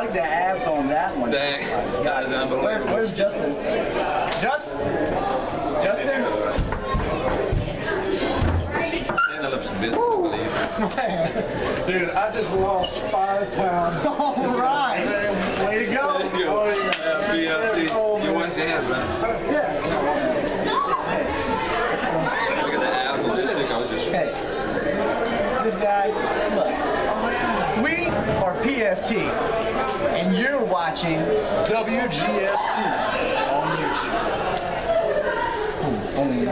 like the abs on that one. Dang, that is unbelievable. Where's Justin? Justin? And the lips of business, I believe. Dude, I just lost 5 pounds. All right. Way to go. There you go. BLT. You wash your hands, man. Yeah. Look at the abs on this chick. I was just... Hey, this guy, look. We are PFT, and you're watching WGS-TV on YouTube. only.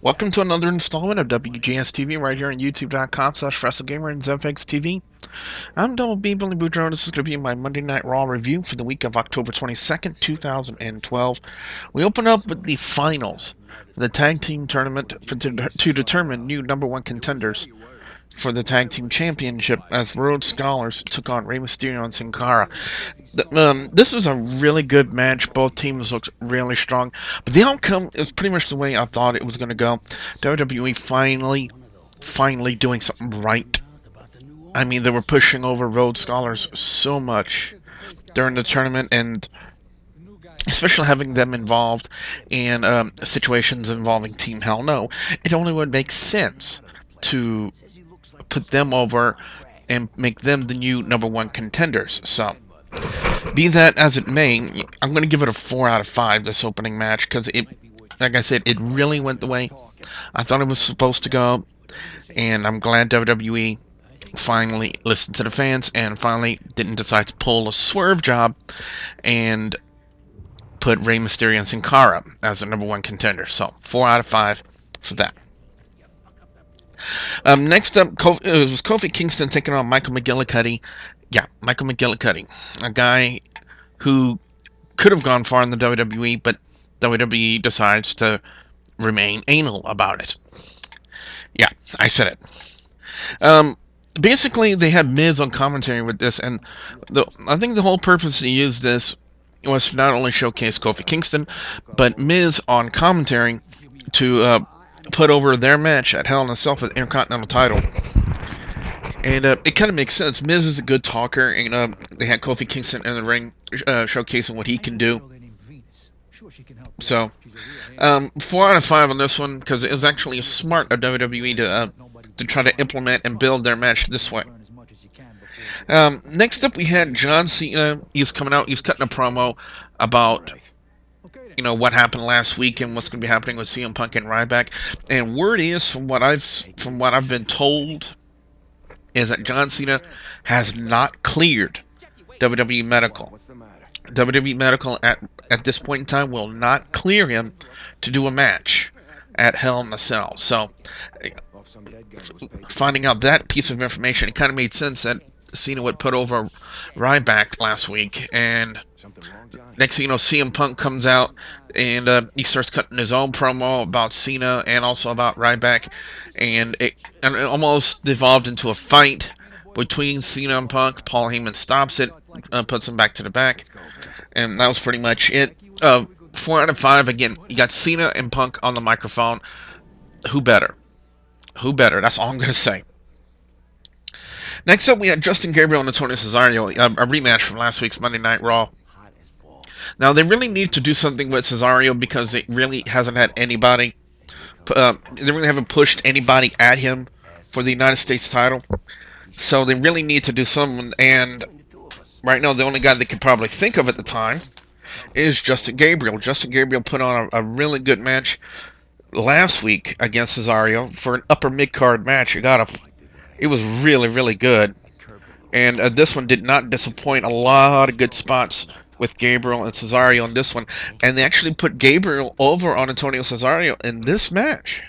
Welcome to another installment of WGS-TV right here on YouTube.com/WrestleGamer and ZFX-TV. I'm Double B, Billy Boudreaux. This is going to be my Monday Night Raw review for the week of October 22nd, 2012. We open up with the finals for the tag team tournament to determine new #1 contenders for the tag team championship as Rhodes Scholars took on Rey Mysterio and Sin Cara. This was a really good match. Both teams looked really strong, but the outcome is pretty much the way I thought it was going to go. WWE finally doing something right. I mean, they were pushing over Rhodes Scholars so much during the tournament, and especially having them involved in situations involving Team Hell No. It only would make sense to put them over and make them the new #1 contenders. So, be that as it may, I'm going to give it a 4 out of 5, this opening match, because it, like I said, it really went the way I thought it was supposed to go, and I'm glad WWE finally listened to the fans and finally didn't decide to pull a swerve job and put Rey Mysterio and Sin Cara as the #1 contender. So, 4 out of 5 for that. Next up, it was Kofi Kingston taking on Michael McGillicuddy. Yeah, Michael McGillicuddy, a guy who could have gone far in the WWE, but WWE decides to remain anal about it. Yeah, I said it. Basically, they had Miz on commentary with this, and I think the whole purpose to use this was to not only showcase Kofi Kingston, but Miz on commentary to put over their match at Hell in a Cell for the Intercontinental title. And it kind of makes sense. Miz is a good talker, and they had Kofi Kingston in the ring showcasing what he can do. So, 4 out of 5 on this one, because it was actually smart of WWE to try to implement and build their match this way. Next up, we had John Cena. He's coming out. He's cutting a promo about what happened last week and what's going to be happening with CM Punk and Ryback. And word is, from what I've been told, is that John Cena has not cleared WWE Medical. WWE Medical at this point in time will not clear him to do a match at Hell in a Cell. So, finding out that piece of information, it kind of made sense that Cena would put over Ryback last week, and next thing you know, CM Punk comes out and he starts cutting his own promo about Cena and also about Ryback, and it almost devolved into a fight between Cena and Punk. Paul Heyman stops it, puts him back to the back, and that was pretty much it. 4 out of 5. Again, you got Cena and Punk on the microphone. Who better? Who better? That's all I'm going to say. Next up, we had Justin Gabriel and Antonio Cesaro, a rematch from last week's Monday Night Raw. Now, they really need to do something with Cesaro because it really hasn't had anybody. They really haven't pushed anybody at him for the United States title. So they really need to do something. And right now, the only guy they could probably think of at the time is Justin Gabriel. Justin Gabriel put on a really good match last week against Cesaro for an upper mid-card match. It was really, really good. And this one did not disappoint. A lot of good spots with Gabriel and Cesaro on this one. And they actually put Gabriel over on Antonio Cesaro in this match.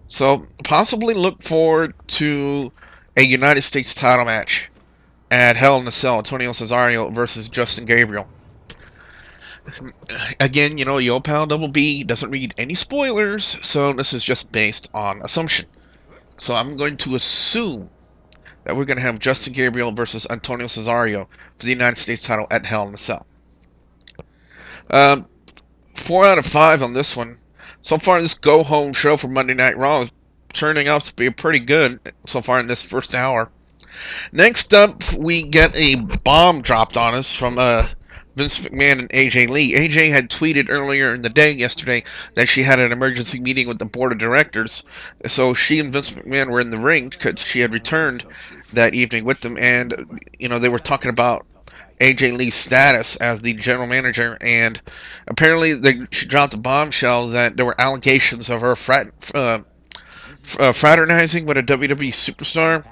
So, possibly look forward to a United States title match at Hell in a Cell. Antonio Cesaro versus Justin Gabriel. Again, your pal Double B doesn't read any spoilers, so this is just based on assumption. So I'm going to assume that we're going to have Justin Gabriel versus Antonio Cesaro for the United States title at Hell in a Cell. 4 out of 5 on this one. So far, this go-home show for Monday Night Raw is turning out to be pretty good so far in this first hour. Next up, we get a bomb dropped on us from Vince McMahon and AJ Lee. AJ had tweeted earlier in the day yesterday that she had an emergency meeting with the board of directors. So she and Vince McMahon were in the ring because she had returned that evening with them. And, they were talking about AJ Lee's status as the general manager. And apparently she dropped a bombshell that there were allegations of her fraternizing with a WWE superstar.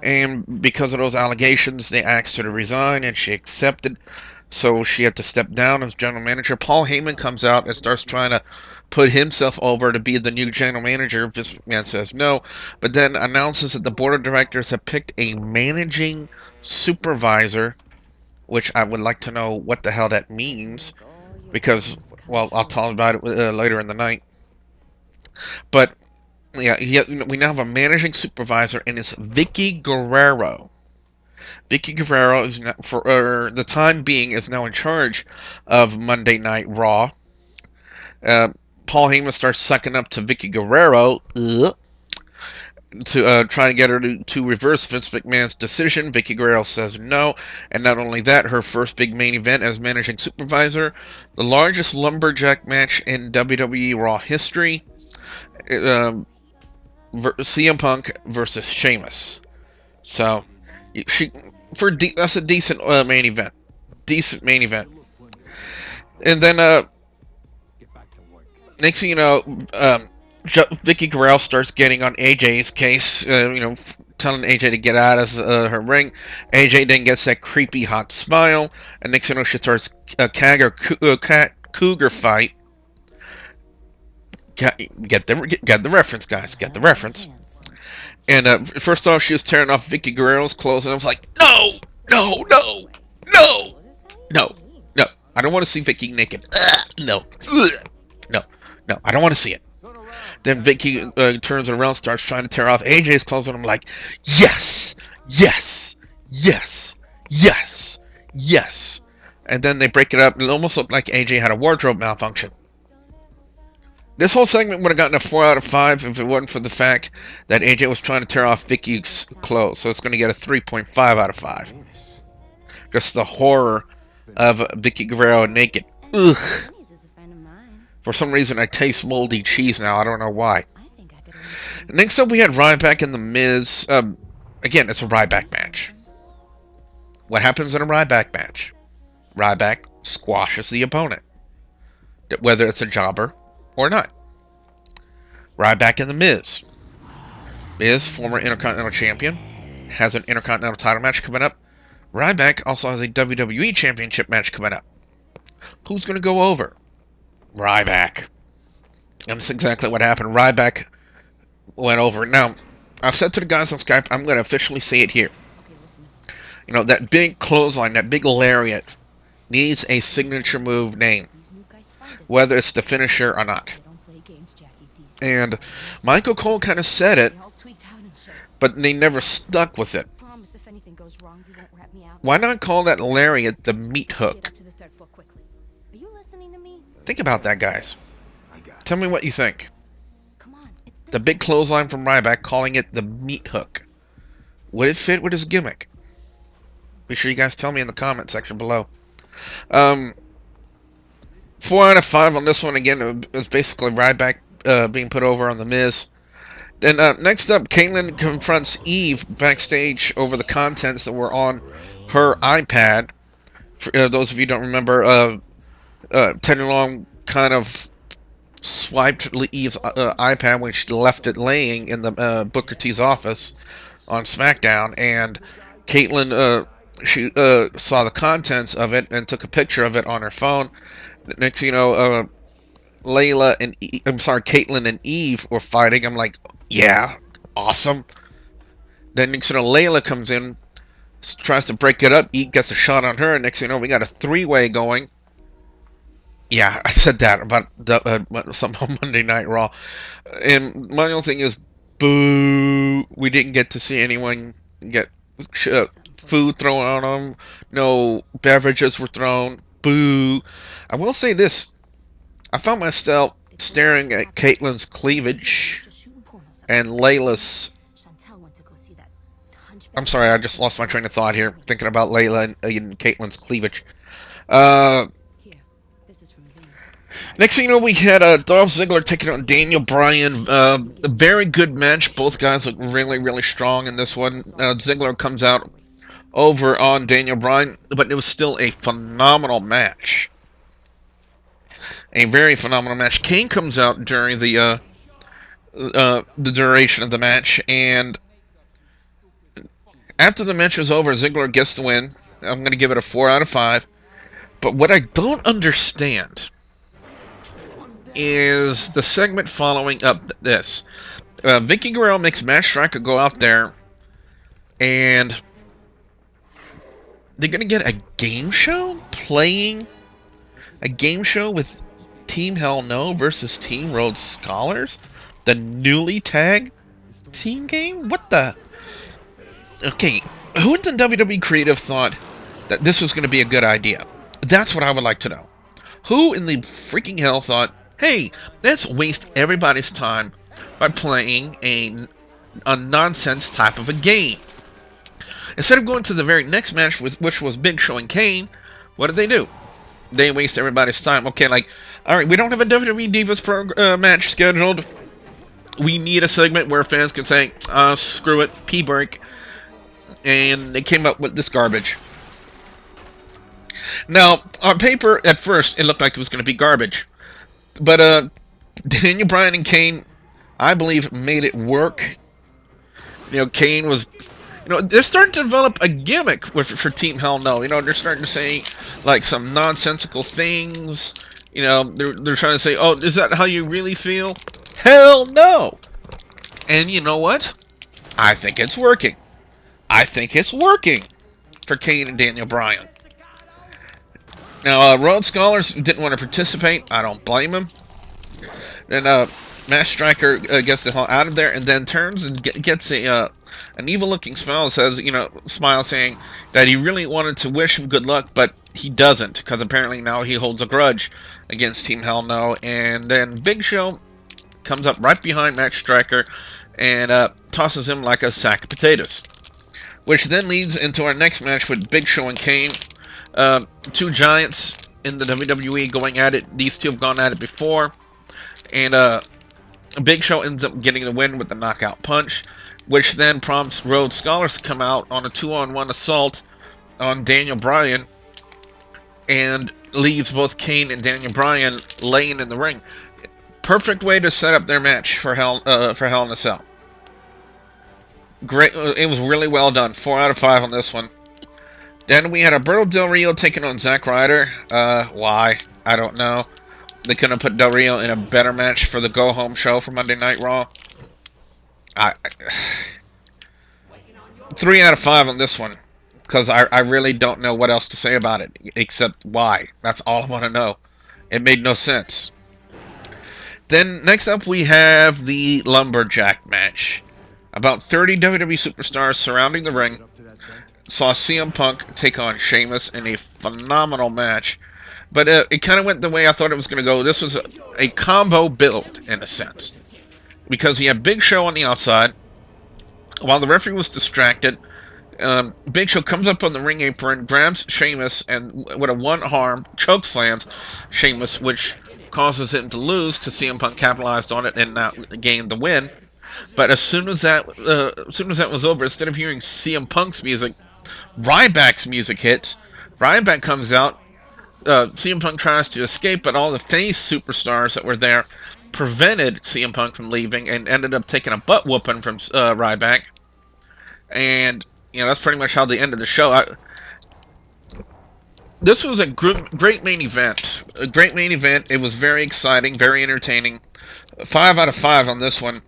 And because of those allegations, they asked her to resign, and she accepted. So she had to step down as general manager. Paul Heyman comes out and starts trying to put himself over to be the new general manager. Vince McMahon says no, but then announces that the board of directors have picked a managing supervisor, which I would like to know what the hell that means, because, well, I'll talk about it later in the night. But yeah, we now have a managing supervisor, and it's Vicky Guerrero. Vicky Guerrero is now, for the time being, is now in charge of Monday Night Raw. Paul Heyman starts sucking up to Vicky Guerrero to try to get her to reverse Vince McMahon's decision. Vicky Guerrero says no, and not only that, her first big main event as managing supervisor, the largest lumberjack match in WWE Raw history. CM Punk versus Sheamus. So that's a decent main event. Decent main event. And then next thing you know, Vicky Guerrero starts getting on AJ's case, telling AJ to get out of her ring. AJ then gets that creepy hot smile, and next thing you know, she starts a cat cougar fight. Get the reference, guys. Get the reference. And first off, she was tearing off Vicky Guerrero's clothes, and I was like, no! I don't want to see Vicky naked. No, I don't want to see it. Then Vicky turns around, starts trying to tear off AJ's clothes, and I'm like, yes. And then they break it up, and it almost looked like AJ had a wardrobe malfunction. This whole segment would have gotten a 4 out of 5 if it wasn't for the fact that AJ was trying to tear off Vicky's clothes. So it's going to get a 3.5 out of 5. Just the horror of Vicky Guerrero naked. Ugh. For some reason, I taste moldy cheese now. I don't know why. Next up, we had Ryback and The Miz. Again, it's a Ryback match. What happens in a Ryback match? Ryback squashes the opponent, whether it's a jobber or not. Ryback and The Miz. Miz, former Intercontinental Champion, has an Intercontinental title match coming up. Ryback also has a WWE Championship match coming up. Who's going to go over? Ryback. And that's exactly what happened. Ryback went over. Now, I've said to the guys on Skype, I'm going to officially say it here. That big clothesline, that big lariat, needs a signature move name, whether it's the finisher or not. And Michael Cole kind of said it, but they never stuck with it. Why not call that lariat the meat hook? Think about that, guys. Tell me what you think. The big clothesline from Ryback, calling it the meat hook. Would it fit with his gimmick? Be sure you guys tell me in the comment section below. 4 out of 5 on this one. Again, it was basically Ryback being put over on The Miz. Then next up, Kaitlyn confronts Eve backstage over the contents that were on her iPad. For those of you who don't remember, Teddy Long kind of swiped Eve's iPad when she left it laying in the Booker T's office on SmackDown, and Kaitlyn she saw the contents of it and took a picture of it on her phone. Next thing you know, Kaitlyn and Eve were fighting. I'm like, yeah, awesome. Then next thing you know, Layla comes in, tries to break it up. Eve gets a shot on her, and next thing you know, we got a 3-way going. Yeah, I said that about somehow Monday Night Raw. And my only thing is, boo, we didn't get to see anyone get food thrown on them. No beverages were thrown. Boo. I will say this. I found myself staring at Caitlin's cleavage and Layla's. I'm sorry, I just lost my train of thought here, thinking about Layla and Caitlin's cleavage. Next thing you know, we had Dolph Ziggler taking on Daniel Bryan. A very good match. Both guys look really, really strong in this one. Ziggler comes out over on Daniel Bryan, but it was still a phenomenal match. A very phenomenal match. Kane comes out during the duration of the match, and after the match is over, Ziggler gets the win. I'm going to give it a 4 out of 5. But what I don't understand is the segment following up this. Vicky Guerrero makes Matt Striker go out there, and they're going to get a game show playing a game show with Team Hell No versus Team Rhodes Scholars, the newly tagged team game. What the? Okay, who in the WWE creative thought that this was going to be a good idea? That's what I would like to know. Who in the freaking hell thought, hey, let's waste everybody's time by playing a nonsense type of a game? Instead of going to the very next match, which was Big Show and Kane, what did they do? They waste everybody's time. Okay, like, alright, we don't have a WWE Divas match scheduled. We need a segment where fans can say, screw it, P-break. And they came up with this garbage. Now, on paper, at first, it looked like it was going to be garbage. But, Daniel Bryan and Kane, I believe, made it work. You know, Kane was... You know, they're starting to develop a gimmick for Team Hell No. You know, they're starting to say, like, some nonsensical things. You know, they're trying to say, oh, is that how you really feel? Hell no! And you know what? I think it's working. I think it's working for Kane and Daniel Bryan. Now, Rhodes Scholars didn't want to participate. I don't blame him. And Matt Striker gets the hell out of there, and then turns and gets an evil-looking smile, smile saying that he really wanted to wish him good luck, but he doesn't, because apparently now he holds a grudge against Team Hell No. And then Big Show comes up right behind Matt Striker and tosses him like a sack of potatoes. Which then leads into our next match with Big Show and Kane. Two giants in the WWE going at it. These two have gone at it before. And Big Show ends up getting the win with the knockout punch, which then prompts Rhodes Scholars to come out on a 2-on-1 assault on Daniel Bryan and leaves both Kane and Daniel Bryan laying in the ring. Perfect way to set up their match for Hell in a Cell. Great, it was really well done. 4 out of 5 on this one. Then we had Alberto Del Rio taking on Zack Ryder. Why? I don't know. They couldn't have put Del Rio in a better match for the go-home show for Monday Night Raw. 3 out of 5 on this one. Because I really don't know what else to say about it. Except why. That's all I want to know. It made no sense. Then, next up, we have the Lumberjack match. About 30 WWE superstars surrounding the ring saw CM Punk take on Sheamus in a phenomenal match. But it kind of went the way I thought it was going to go. This was a combo build, in a sense. Because you have Big Show on the outside. While the referee was distracted, Big Show comes up on the ring apron, grabs Sheamus, and with a one-arm choke slams Sheamus, which causes him to lose, to CM Punk capitalized on it and now gained the win. But as soon as that was over, instead of hearing CM Punk's music, Ryback's music hits. Ryback comes out. CM Punk tries to escape, but all the face superstars that were there prevented CM Punk from leaving and ended up taking a butt whooping from Ryback. And, you know, that's pretty much how they ended the show. This was a great main event. A great main event. It was very exciting, very entertaining. 5 out of 5 on this one.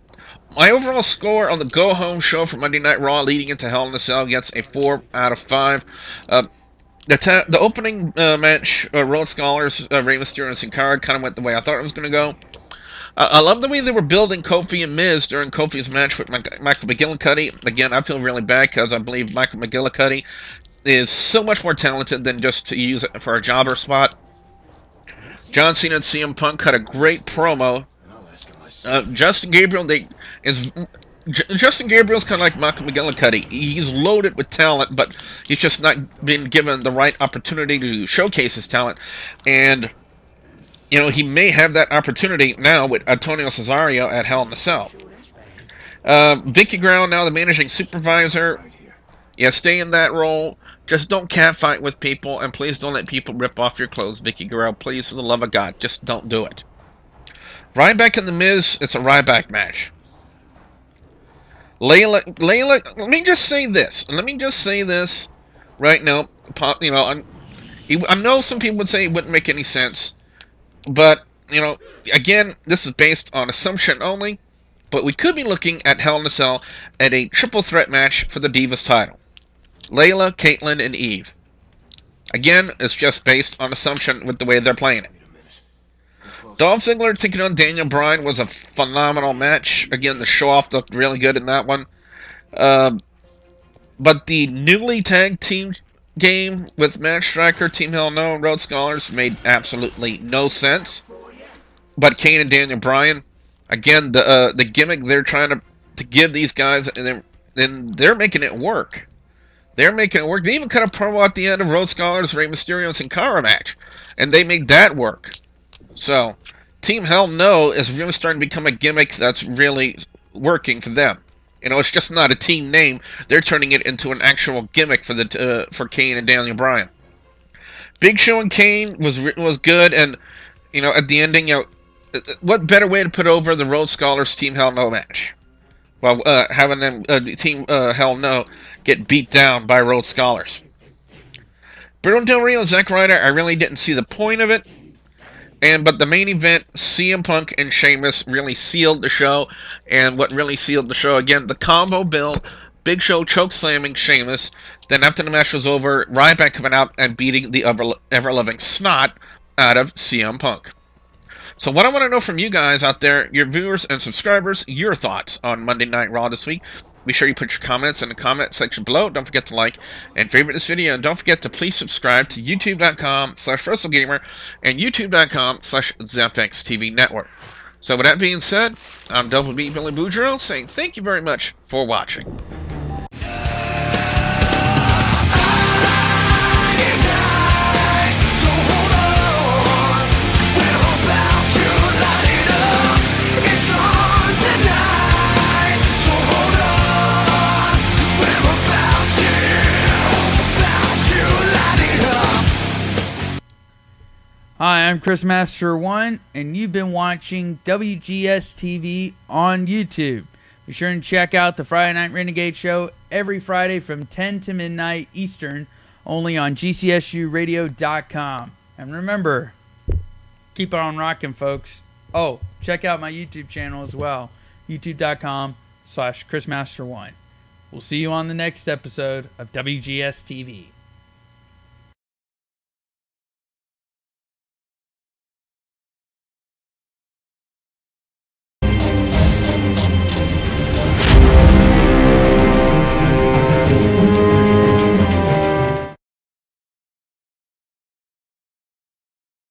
My overall score on the go-home show for Monday Night Raw leading into Hell in a Cell gets a 4 out of 5. The opening match, Rhodes Scholars, Rey Mysterio and Sin Cara, kind of went the way I thought it was going to go. I love the way they were building Kofi and Miz during Kofi's match with Michael McGillicuddy. Again, I feel really bad because I believe Michael McGillicuddy is so much more talented than just to use it for a jobber spot. John Cena and CM Punk cut a great promo. Justin Gabriel, Justin Gabriel's kind of like Malcolm McGillicuddy. He's loaded with talent, but he's just not been given the right opportunity to showcase his talent. And, you know, he may have that opportunity now with Antonio Cesaro at Hell in a Cell. Vicky Guerrero, now the managing supervisor. Yeah, stay in that role. Just don't catfight with people, and please don't let people rip off your clothes, Vicky Guerrero. Please, for the love of God, just don't do it. Ryback and The Miz, it's a Ryback match. Layla, let me just say this. Let me just say this right now. You know, I know some people would say it wouldn't make any sense, but, you know, again, this is based on assumption only, but we could be looking at Hell in a Cell at a triple threat match for the Divas title. Layla, Caitlyn, and Eve. Again, it's just based on assumption with the way they're playing it. Dolph Ziggler taking on Daniel Bryan was a phenomenal match. Again, the show-off looked really good in that one. But the newly tagged team game with Matt Striker, Team Hell No, and Road Scholars made absolutely no sense. But Kane and Daniel Bryan, again, the gimmick they're trying to give these guys, and they're making it work. They're making it work. They even cut a promo at the end of Road Scholars' Rey Mysterio and Sin Cara match, and they made that work. So, Team Hell No is really starting to become a gimmick that's really working for them. You know, it's just not a team name. They're turning it into an actual gimmick for Kane and Daniel Bryan. Big Show and Kane was good, and, you know, at the ending, you know, what better way to put over the Road Scholars Team Hell No match? Well, having them Team Hell No get beat down by Road Scholars. Bruno Del Rio and Zack Ryder, I really didn't see the point of it. But the main event, CM Punk and Sheamus, really sealed the show. And what really sealed the show, again, the combo build, Big Show choke-slamming Sheamus. Then after the match was over, Ryback coming out and beating the ever-loving snot out of CM Punk. So what I want to know from you guys out there, your viewers and subscribers, your thoughts on Monday Night Raw this week. Be sure you put your comments in the comment section below. Don't forget to like and favorite this video. And don't forget to please subscribe to youtube.com/WrestleGamer and youtube.com/ZapXTV Network. So with that being said, I'm Double B Billy Boudreaux saying thank you very much for watching. Hi, I'm Chris Master 1, and you've been watching WGS-TV on YouTube. Be sure and check out the Friday Night Renegade show every Friday from 10 to midnight Eastern, only on GCSUradio.com. And remember, keep on rocking, folks. Oh, check out my YouTube channel as well, youtube.com/ChrisMaster1. We'll see you on the next episode of WGS-TV.